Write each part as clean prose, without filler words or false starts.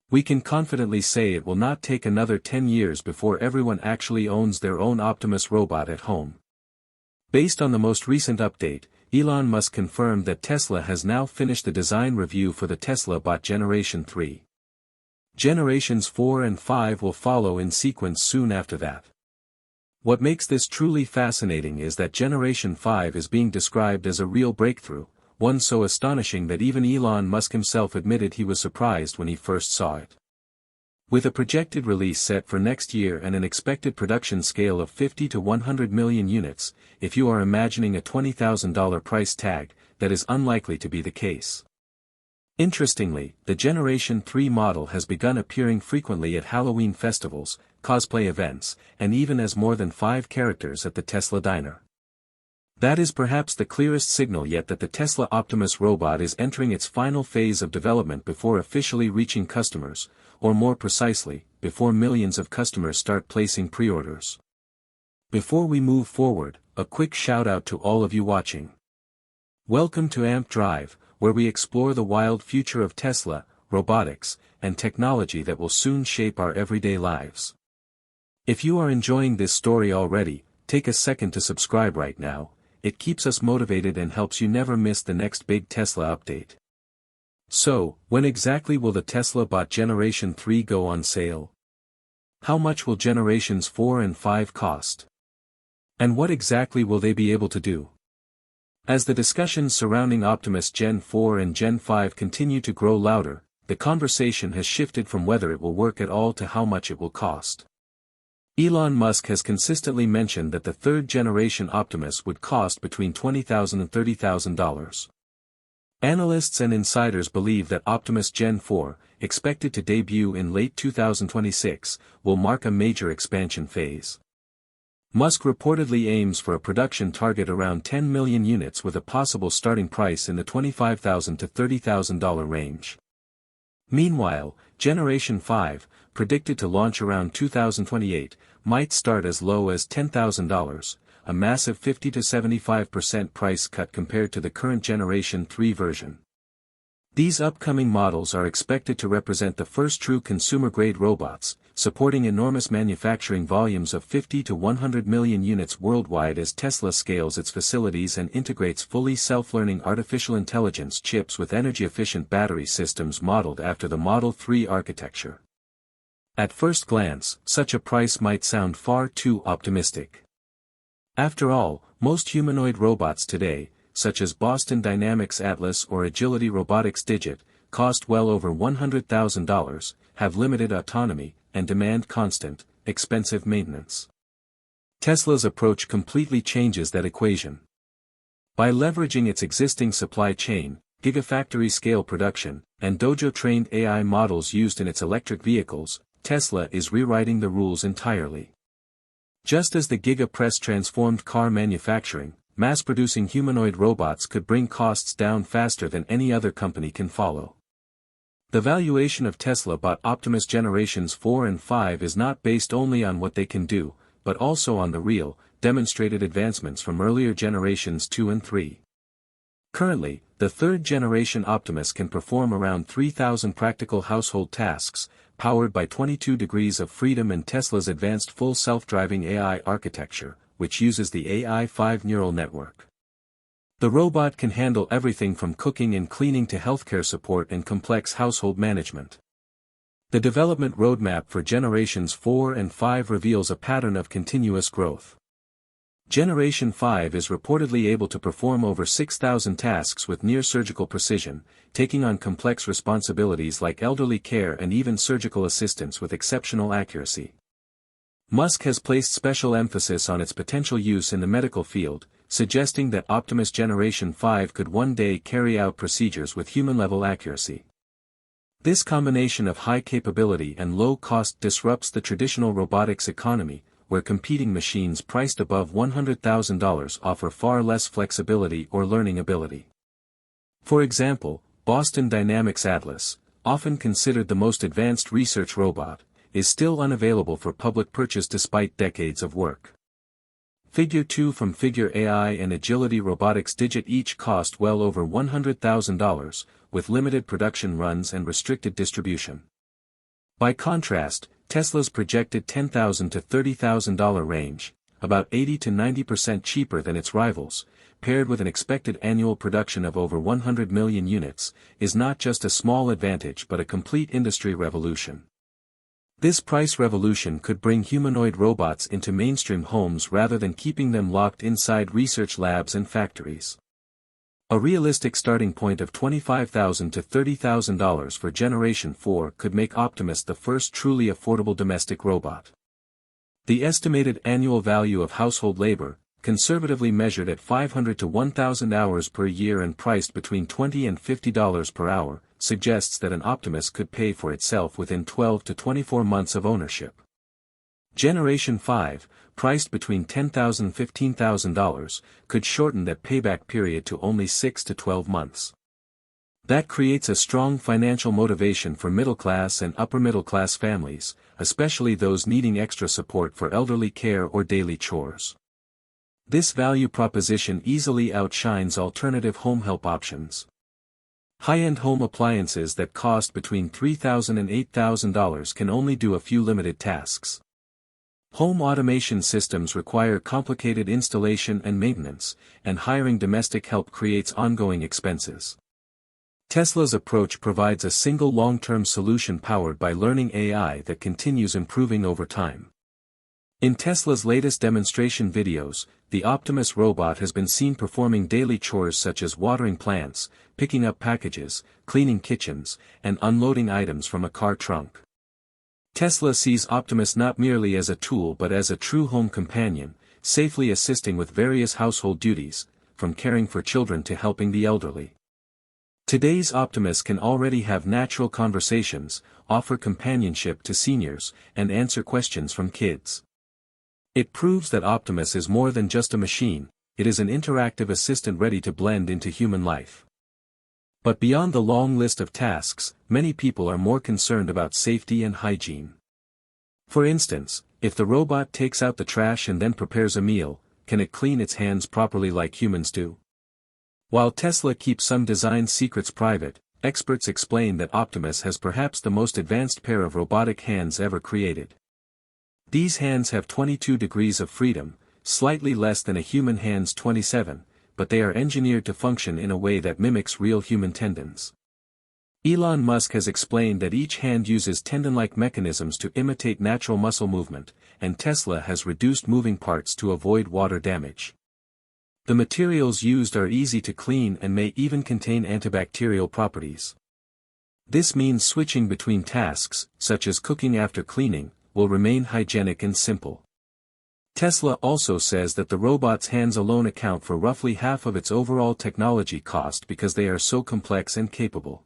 We can confidently say it will not take another 10 years before everyone actually owns their own Optimus robot at home. Based on the most recent update, Elon Musk confirmed that Tesla has now finished the design review for the Tesla Bot Generation 3. Generations 4 and 5 will follow in sequence soon after that. What makes this truly fascinating is that Generation 5 is being described as a real breakthrough, one so astonishing that even Elon Musk himself admitted he was surprised when he first saw it. With a projected release set for next year and an expected production scale of 50 to 100 million units, if you are imagining a $20,000 price tag, that is unlikely to be the case. Interestingly, the Generation 3 model has begun appearing frequently at Halloween festivals, cosplay events, and even as more than 5 characters at the Tesla diner. That is perhaps the clearest signal yet that the Tesla Optimus robot is entering its final phase of development before officially reaching customers, or more precisely, before millions of customers start placing pre-orders. Before we move forward, a quick shout out to all of you watching. Welcome to AMP Drive, where we explore the wild future of Tesla, robotics, and technology that will soon shape our everyday lives. If you are enjoying this story already, take a second to subscribe right now. It keeps us motivated and helps you never miss the next big Tesla update. So, when exactly will the Tesla Bot Generation 3 go on sale? How much will Generations 4 and 5 cost? And what exactly will they be able to do? As the discussions surrounding Optimus Gen 4 and Gen 5 continue to grow louder, the conversation has shifted from whether it will work at all to how much it will cost. Elon Musk has consistently mentioned that the third-generation Optimus would cost between $20,000 and $30,000. Analysts and insiders believe that Optimus Gen 4, expected to debut in late 2026, will mark a major expansion phase. Musk reportedly aims for a production target around 10 million units with a possible starting price in the $25,000 to $30,000 range. Meanwhile, Generation 5, predicted to launch around 2028, might start as low as $10,000, a massive 50 to 75% price cut compared to the current Generation 3 version. These upcoming models are expected to represent the first true consumer-grade robots, supporting enormous manufacturing volumes of 50 to 100 million units worldwide as Tesla scales its facilities and integrates fully self-learning artificial intelligence chips with energy-efficient battery systems modeled after the Model 3 architecture. At first glance, such a price might sound far too optimistic. After all, most humanoid robots today, such as Boston Dynamics Atlas or Agility Robotics Digit, cost well over $100,000, have limited autonomy, and demand constant, expensive maintenance. Tesla's approach completely changes that equation. By leveraging its existing supply chain, Gigafactory-scale production, and Dojo-trained AI models used in its electric vehicles, Tesla is rewriting the rules entirely. Just as the Giga Press transformed car manufacturing, mass-producing humanoid robots could bring costs down faster than any other company can follow. The valuation of Tesla Bot Optimus Generations 4 and 5 is not based only on what they can do, but also on the real, demonstrated advancements from earlier generations 2 and 3. Currently, the third-generation Optimus can perform around 3,000 practical household tasks, powered by 22 degrees of freedom and Tesla's advanced full self-driving AI architecture, which uses the AI-5 neural network. The robot can handle everything from cooking and cleaning to healthcare support and complex household management. The development roadmap for Generations 4 and 5 reveals a pattern of continuous growth. Generation 5 is reportedly able to perform over 6,000 tasks with near-surgical precision, taking on complex responsibilities like elderly care and even surgical assistance with exceptional accuracy. Musk has placed special emphasis on its potential use in the medical field, suggesting that Optimus Generation 5 could one day carry out procedures with human-level accuracy. This combination of high capability and low cost disrupts the traditional robotics economy, where competing machines priced above $100,000 offer far less flexibility or learning ability. For example, Boston Dynamics Atlas, often considered the most advanced research robot, is still unavailable for public purchase despite decades of work. Figure 2 from Figure AI and Agility Robotics Digit each cost well over $100,000, with limited production runs and restricted distribution. By contrast, Tesla's projected $10,000 to $30,000 range, about 80 to 90% cheaper than its rivals, paired with an expected annual production of over 100 million units, is not just a small advantage but a complete industry revolution. This price revolution could bring humanoid robots into mainstream homes rather than keeping them locked inside research labs and factories. A realistic starting point of $25,000 to $30,000 for Generation 4 could make Optimus the first truly affordable domestic robot. The estimated annual value of household labor, conservatively measured at 500 to 1,000 hours per year and priced between $20 and $50 per hour, suggests that an Optimus could pay for itself within 12 to 24 months of ownership. Generation 5, priced between $10,000 and $15,000, could shorten that payback period to only 6 to 12 months. That creates a strong financial motivation for middle-class and upper-middle-class families, especially those needing extra support for elderly care or daily chores. This value proposition easily outshines alternative home help options. High-end home appliances that cost between $3,000 and $8,000 can only do a few limited tasks. Home automation systems require complicated installation and maintenance, and hiring domestic help creates ongoing expenses. Tesla's approach provides a single long-term solution powered by learning AI that continues improving over time. In Tesla's latest demonstration videos, the Optimus robot has been seen performing daily chores such as watering plants, picking up packages, cleaning kitchens, and unloading items from a car trunk. Tesla sees Optimus not merely as a tool but as a true home companion, safely assisting with various household duties, from caring for children to helping the elderly. Today's Optimus can already have natural conversations, offer companionship to seniors, and answer questions from kids. It proves that Optimus is more than just a machine, it is an interactive assistant ready to blend into human life. But beyond the long list of tasks, many people are more concerned about safety and hygiene. For instance, if the robot takes out the trash and then prepares a meal, can it clean its hands properly like humans do? While Tesla keeps some design secrets private, experts explain that Optimus has perhaps the most advanced pair of robotic hands ever created. These hands have 22 degrees of freedom, slightly less than a human hand's 27, but they are engineered to function in a way that mimics real human tendons. Elon Musk has explained that each hand uses tendon-like mechanisms to imitate natural muscle movement, and Tesla has reduced moving parts to avoid water damage. The materials used are easy to clean and may even contain antibacterial properties. This means switching between tasks, such as cooking after cleaning, will remain hygienic and simple. Tesla also says that the robot's hands alone account for roughly half of its overall technology cost because they are so complex and capable.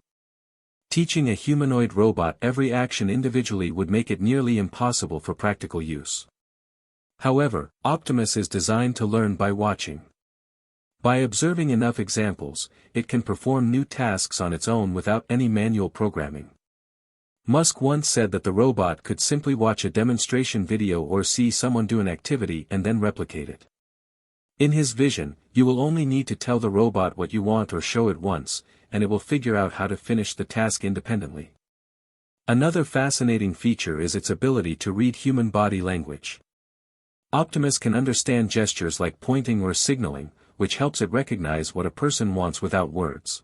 Teaching a humanoid robot every action individually would make it nearly impossible for practical use. However, Optimus is designed to learn by watching. By observing enough examples, it can perform new tasks on its own without any manual programming. Musk once said that the robot could simply watch a demonstration video or see someone do an activity and then replicate it. In his vision, you will only need to tell the robot what you want or show it once, and it will figure out how to finish the task independently. Another fascinating feature is its ability to read human body language. Optimus can understand gestures like pointing or signaling, which helps it recognize what a person wants without words.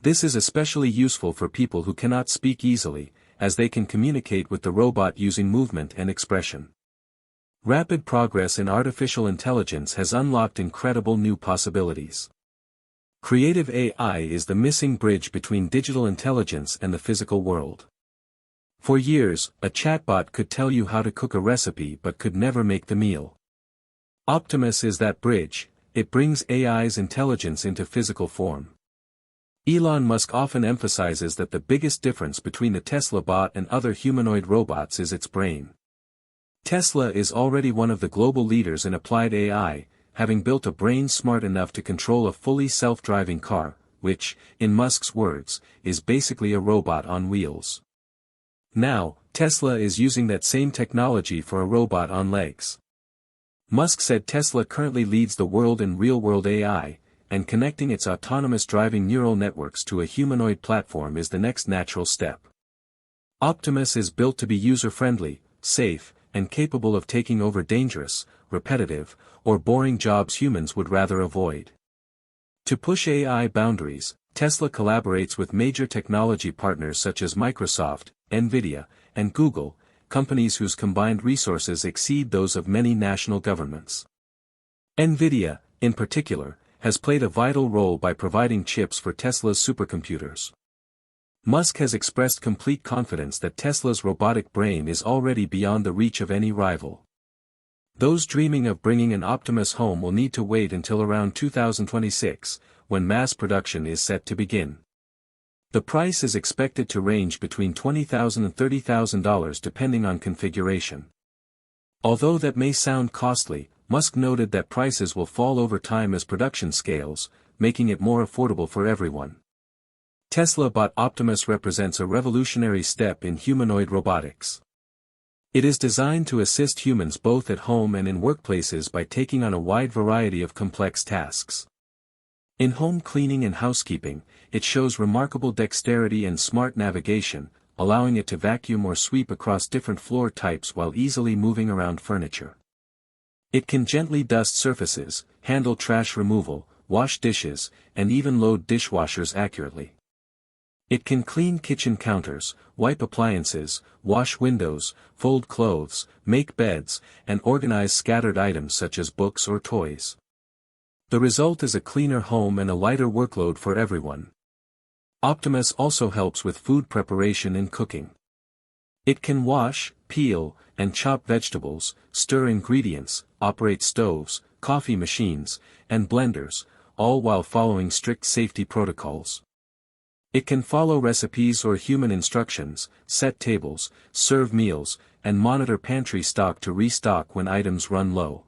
This is especially useful for people who cannot speak easily, as they can communicate with the robot using movement and expression. Rapid progress in artificial intelligence has unlocked incredible new possibilities. Creative AI is the missing bridge between digital intelligence and the physical world. For years, a chatbot could tell you how to cook a recipe but could never make the meal. Optimus is that bridge, it brings AI's intelligence into physical form. Elon Musk often emphasizes that the biggest difference between the Tesla bot and other humanoid robots is its brain. Tesla is already one of the global leaders in applied AI, having built a brain smart enough to control a fully self-driving car, which, in Musk's words, is basically a robot on wheels. Now, Tesla is using that same technology for a robot on legs. Musk said Tesla currently leads the world in real-world AI, and connecting its autonomous driving neural networks to a humanoid platform is the next natural step. Optimus is built to be user-friendly, safe, and capable of taking over dangerous, repetitive, or boring jobs humans would rather avoid. To push AI boundaries, Tesla collaborates with major technology partners such as Microsoft, Nvidia, and Google, companies whose combined resources exceed those of many national governments. Nvidia, in particular, has played a vital role by providing chips for Tesla's supercomputers. Musk has expressed complete confidence that Tesla's robotic brain is already beyond the reach of any rival. Those dreaming of bringing an Optimus home will need to wait until around 2026, when mass production is set to begin. The price is expected to range between $20,000 and $30,000 depending on configuration. Although that may sound costly, Musk noted that prices will fall over time as production scales, making it more affordable for everyone. Tesla bought Optimus represents a revolutionary step in humanoid robotics. It is designed to assist humans both at home and in workplaces by taking on a wide variety of complex tasks. In home cleaning and housekeeping, it shows remarkable dexterity and smart navigation, allowing it to vacuum or sweep across different floor types while easily moving around furniture. It can gently dust surfaces, handle trash removal, wash dishes, and even load dishwashers accurately. It can clean kitchen counters, wipe appliances, wash windows, fold clothes, make beds, and organize scattered items such as books or toys. The result is a cleaner home and a lighter workload for everyone. Optimus also helps with food preparation and cooking. It can wash, peel, and chop vegetables, stir ingredients, operate stoves, coffee machines, and blenders, all while following strict safety protocols. It can follow recipes or human instructions, set tables, serve meals, and monitor pantry stock to restock when items run low.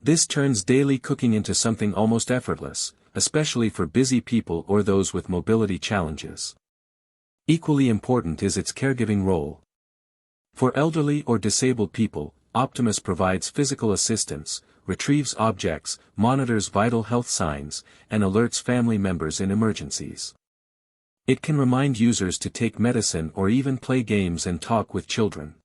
This turns daily cooking into something almost effortless, especially for busy people or those with mobility challenges. Equally important is its caregiving role. For elderly or disabled people, Optimus provides physical assistance, retrieves objects, monitors vital health signs, and alerts family members in emergencies. It can remind users to take medicine or even play games and talk with children.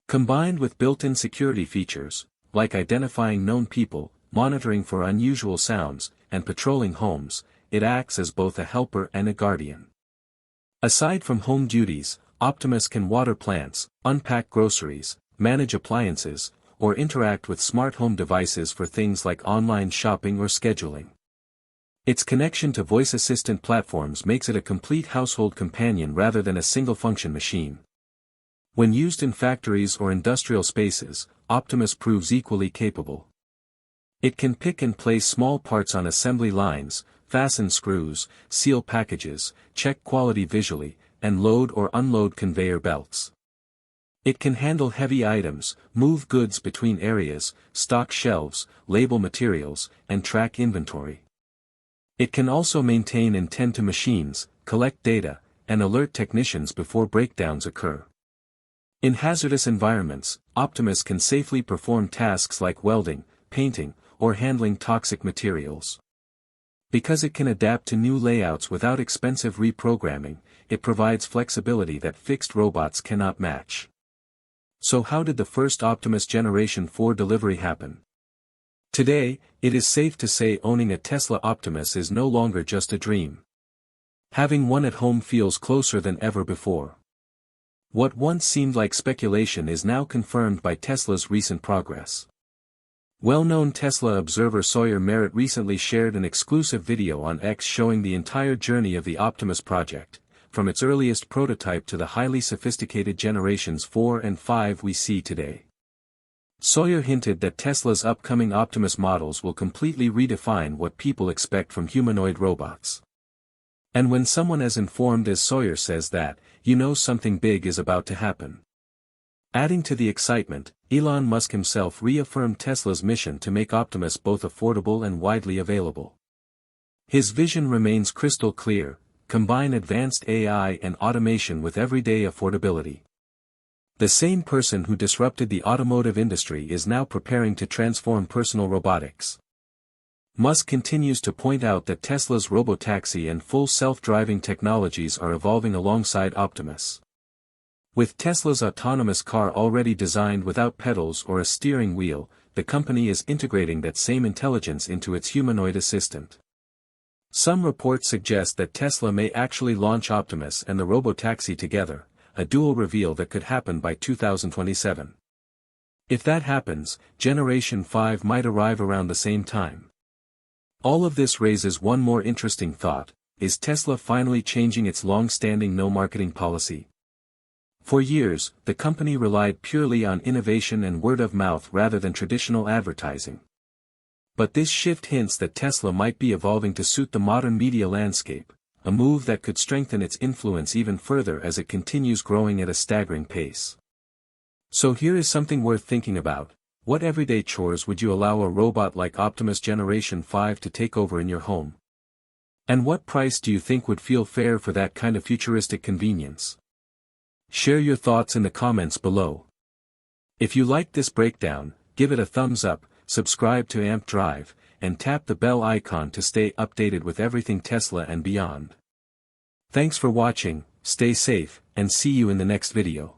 Combined with built-in security features, like identifying known people, monitoring for unusual sounds, and patrolling homes, it acts as both a helper and a guardian. Aside from home duties, Optimus can water plants, unpack groceries, manage appliances, or interact with smart home devices for things like online shopping or scheduling. Its connection to voice assistant platforms makes it a complete household companion rather than a single-function machine. When used in factories or industrial spaces, Optimus proves equally capable. It can pick and place small parts on assembly lines, fasten screws, seal packages, check quality visually, and load or unload conveyor belts. It can handle heavy items, move goods between areas, stock shelves, label materials, and track inventory. It can also maintain and tend to machines, collect data, and alert technicians before breakdowns occur. In hazardous environments, Optimus can safely perform tasks like welding, painting, or handling toxic materials. Because it can adapt to new layouts without expensive reprogramming, it provides flexibility that fixed robots cannot match. So how did the first Optimus Generation 4 delivery happen? Today, it is safe to say owning a Tesla Optimus is no longer just a dream. Having one at home feels closer than ever before. What once seemed like speculation is now confirmed by Tesla's recent progress. Well-known Tesla observer Sawyer Merritt recently shared an exclusive video on X showing the entire journey of the Optimus project, from its earliest prototype to the highly sophisticated generations 4 and 5 we see today. Sawyer hinted that Tesla's upcoming Optimus models will completely redefine what people expect from humanoid robots. And when someone as informed as Sawyer says that, you know something big is about to happen. Adding to the excitement, Elon Musk himself reaffirmed Tesla's mission to make Optimus both affordable and widely available. His vision remains crystal clear: combine advanced AI and automation with everyday affordability. The same person who disrupted the automotive industry is now preparing to transform personal robotics. Musk continues to point out that Tesla's Robo-Taxi and full self-driving technologies are evolving alongside Optimus. With Tesla's autonomous car already designed without pedals or a steering wheel, the company is integrating that same intelligence into its humanoid assistant. Some reports suggest that Tesla may actually launch Optimus and the Robo-Taxi together, a dual reveal that could happen by 2027. If that happens, Generation 5 might arrive around the same time. All of this raises one more interesting thought: is Tesla finally changing its long-standing no-marketing policy? For years, the company relied purely on innovation and word of mouth rather than traditional advertising. But this shift hints that Tesla might be evolving to suit the modern media landscape, a move that could strengthen its influence even further as it continues growing at a staggering pace. So here is something worth thinking about: what everyday chores would you allow a robot like Optimus Generation 5 to take over in your home? And what price do you think would feel fair for that kind of futuristic convenience? Share your thoughts in the comments below. If you liked this breakdown, give it a thumbs up, subscribe to AMP Drive, and tap the bell icon to stay updated with everything Tesla and beyond. Thanks for watching, stay safe, and see you in the next video.